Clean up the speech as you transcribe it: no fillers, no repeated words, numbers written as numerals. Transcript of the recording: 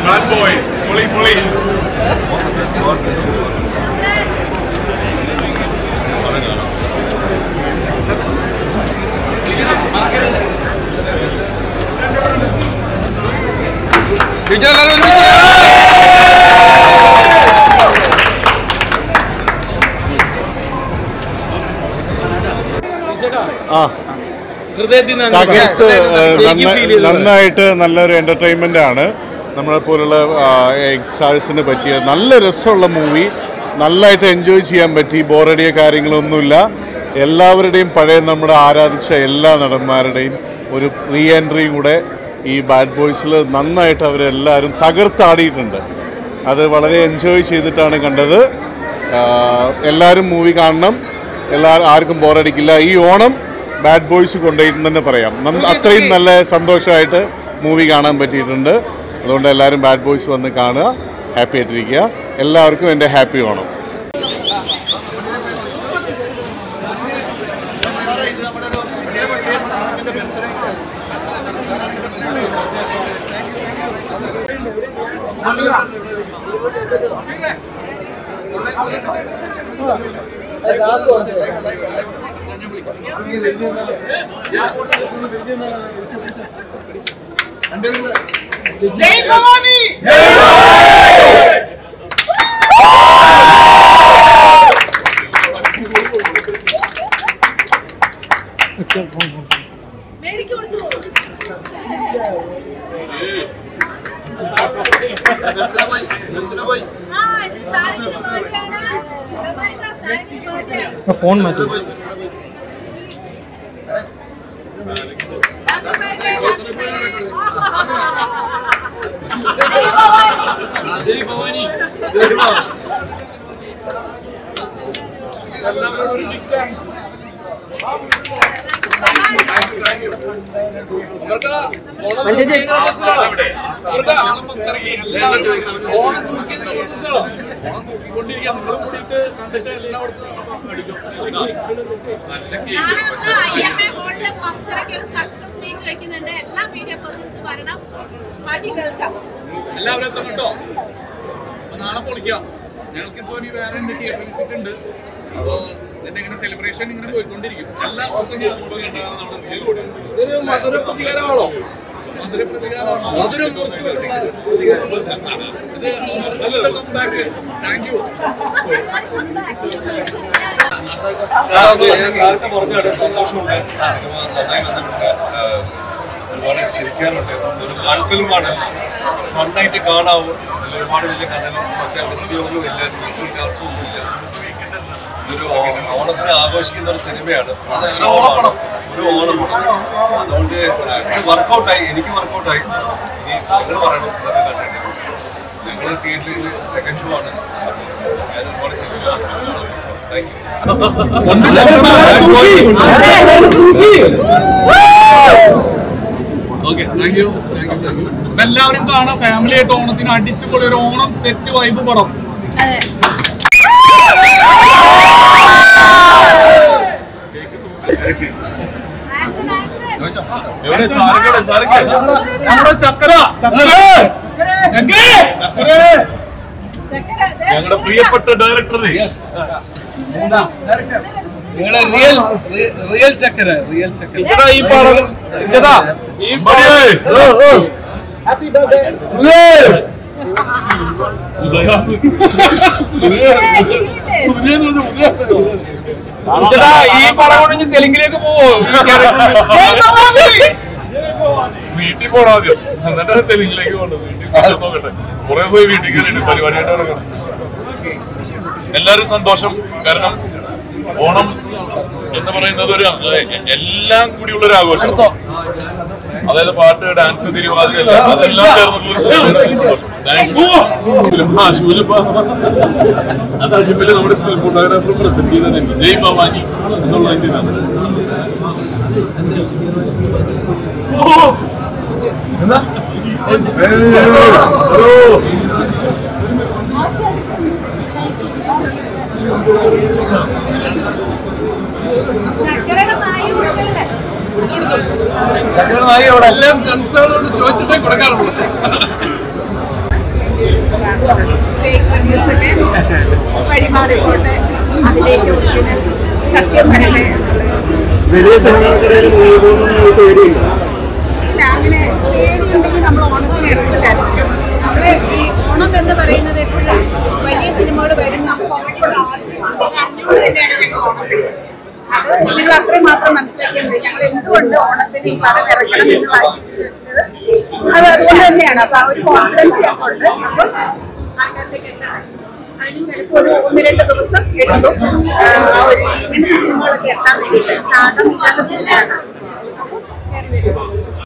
Bad boy, fully. നന്നായിട്ട് നല്ലൊരു entertainment ആണ്. നമ്മളെ പോലുള്ള സ്റ്റാർസിന് പറ്റിയ നല്ല രസമുള്ള മൂവി. നല്ലതായിട്ട് എൻജോയ് ചെയ്യാൻ പറ്റി. ബോറടിയ കാര്യങ്ങളൊന്നുമില്ല. എല്ലാവരുടെയും പഴയ നമ്മുടെ ആരാധിച്ച എല്ലാ നടന്മാരുടെയും ഒരു റീ എൻട്രിയും കൂടെ ഈ ബാഡ് ബോയ്സിൽ നന്നായിട്ട് അവരെല്ലാവരും തകർത്താടിയിട്ടുണ്ട്. അത് വളരെ എൻജോയ് ചെയ്തിട്ടാണ് കണ്ടത്. എല്ലാവരും മൂവി കാണണം. ആർക്കും ബോറടിക്കില്ല. ഈ ഓണം ബാഡ് ബോയ്സ് കൊണ്ടുപോയിട്ടുണ്ടെന്ന് തന്നെ പറയാം. അത്രയും നല്ല സന്തോഷമായിട്ട് മൂവി കാണാൻ പറ്റിയിട്ടുണ്ട്. അതുകൊണ്ട് എല്ലാവരും ബാഡ് ബോയ്സ് വന്ന് കാണുക, ഹാപ്പി ആയിട്ടിരിക്കുക. എല്ലാവർക്കും എൻ്റെ ഹാപ്പി ഓണം. जय भवानी मेरी क्यों तू हाँ इतने सारे की बर्थडे है ना हमारे पास सारे की बर्थडे है फोन में तो जय भवानी എല്ലാവരോടും ബിഗ് താങ്ക്സ്. എല്ലാവരും എത്തുന്നുണ്ടോ? നാളെ പൊളിക്കാം. ഞങ്ങൾക്കിപ്പോ ഇനി വേറെ തിയേറ്റർ വിസിറ്റ് ഉണ്ട്. അപ്പോൾ ഇതിന്റെ ഇങ്ങനെ സെലിബ്രേഷൻ ഇങ്ങനെ പോയിക്കൊണ്ടിരിക്കും. എല്ലാ ദിവസവും മധുര പ്രതികാരമാണോ? മധുര പ്രതികാരമാണോ? Thank you. നേരത്തെ പറഞ്ഞാണ് സന്തോഷമുണ്ട്. സിനിമ നന്നായി വന്നിട്ടുണ്ട്. ഒരുപാട് ചിരിക്കാനുണ്ട്. ഒരു ഫൺ ഫിലിമാണ്. ഫണ്ണായിട്ട് കാണാവും. അതിൽ ഒരുപാട് വലിയ കഥകളും മറ്റേ മിസ്റ്റേക്കുകളും ഇല്ല. ട്വിസ്റ്റും കാർട്സും ഒന്നും ഇല്ല. ഇതൊരു ഓണത്തിന് ആഘോഷിക്കുന്ന ഒരു സിനിമയാണ്. ഒരു ഓണപ്പടം. അതുകൊണ്ട് വർക്കൗട്ടായി, എനിക്ക് വർക്കൗട്ടായി. ഇനി നിങ്ങൾ പറയണം ഇതൊക്കെ കണ്ടിട്ട്. ഞങ്ങൾ തിയേറ്ററിൽ സെക്കൻഡ് ഷോ ആണ്. ഞാൻ ഒരുപാട് സെക്കൻഡ് ഷോ. Thank you. എല്ലാവരും കാണാം. ഫാമിലി ആയിട്ട് ഓണത്തിന് അടിച്ചുപൊളി ഒരു ഓണം സെറ്റ് വൈബ് പടം. ഞങ്ങളുടെ പ്രിയപ്പെട്ട ഡയറക്ടറെ റിയൽ ചക്കര ഈ പടം കൊണ്ട് തെലുങ്കിലേക്ക് പോവോ? വീട്ടിൽ പോണോ ആദ്യം, എന്നിട്ട് തെലുങ്കിലേക്ക് പോകണം. വീട്ടിൽ നോക്കട്ടെ, കുറെ പോയി വീട്ടിൽ കയറിയിട്ട് പരിപാടിയായിട്ട് നടക്കണം. എല്ലാവരും സന്തോഷം. കാരണം ഓണം എന്ന് പറയുന്നത് ഒരു എല്ലാം കൂടിയുള്ള ഒരു ആഘോഷം. അതായത് പാട്ട്, ഡാൻസ്, തിരുവാതിര അതെല്ലാം ചേർന്നിട്ടുള്ള അത് അജിമല് നമ്മുടെ സ്റ്റിൽ ഫോട്ടോഗ്രാഫർ പ്രസന്റ് ചെയ്തത് ജയ് ഭവാനി എന്നുള്ള ഇതിനാണ്. എല്ലാം കൺസേണോട് ചോദിച്ചിട്ടേ കൊടുക്കാറുള്ളൂ. വഴിമാറിക്കോട്ടെ, അതിലേക്ക് ഒരിക്കലും സത്യം വരട്ടെ. പക്ഷെ അങ്ങനെ പേടിയുണ്ടെങ്കിൽ നമ്മൾ ഓണത്തിന് ഇറക്കില്ലായിരുന്നു. നമ്മള് ഈ ഓണം എന്ന് പറയുന്നത് എപ്പോഴും വലിയ സിനിമകൾ വരും, നമുക്ക് അറിഞ്ഞുകൊണ്ട് തന്നെയാണ് ഞങ്ങൾ ഓണം പിടിച്ചത്. അത് നിങ്ങൾ അത്രയും മാത്രം മനസ്സിലാക്കിയാൽ മതി. ഞങ്ങൾ എന്തുകൊണ്ട് ഓണത്തിന് ഈ പടം ഇറക്കണം എന്ന് വാശിപ്പിച്ചിരുന്നത് അത് അതുകൊണ്ട് തന്നെയാണ്. അപ്പൊ ആ ഒരു കോൺഫിഡൻസ് ഞങ്ങൾക്ക് ഉണ്ട്. അപ്പോൾ ആൾക്കാരിലേക്ക് എത്തണം. അതിന് ചിലപ്പോൾ ഒരു 1-2 ദിവസം എടുക്കും. ആ ഒരു ഇങ്ങനത്തെ സിനിമകളൊക്കെ എത്താൻ വേണ്ടിയിട്ട്. സ്റ്റാർട്ടം ഇല്ലാത്ത സിനിമയാണ്.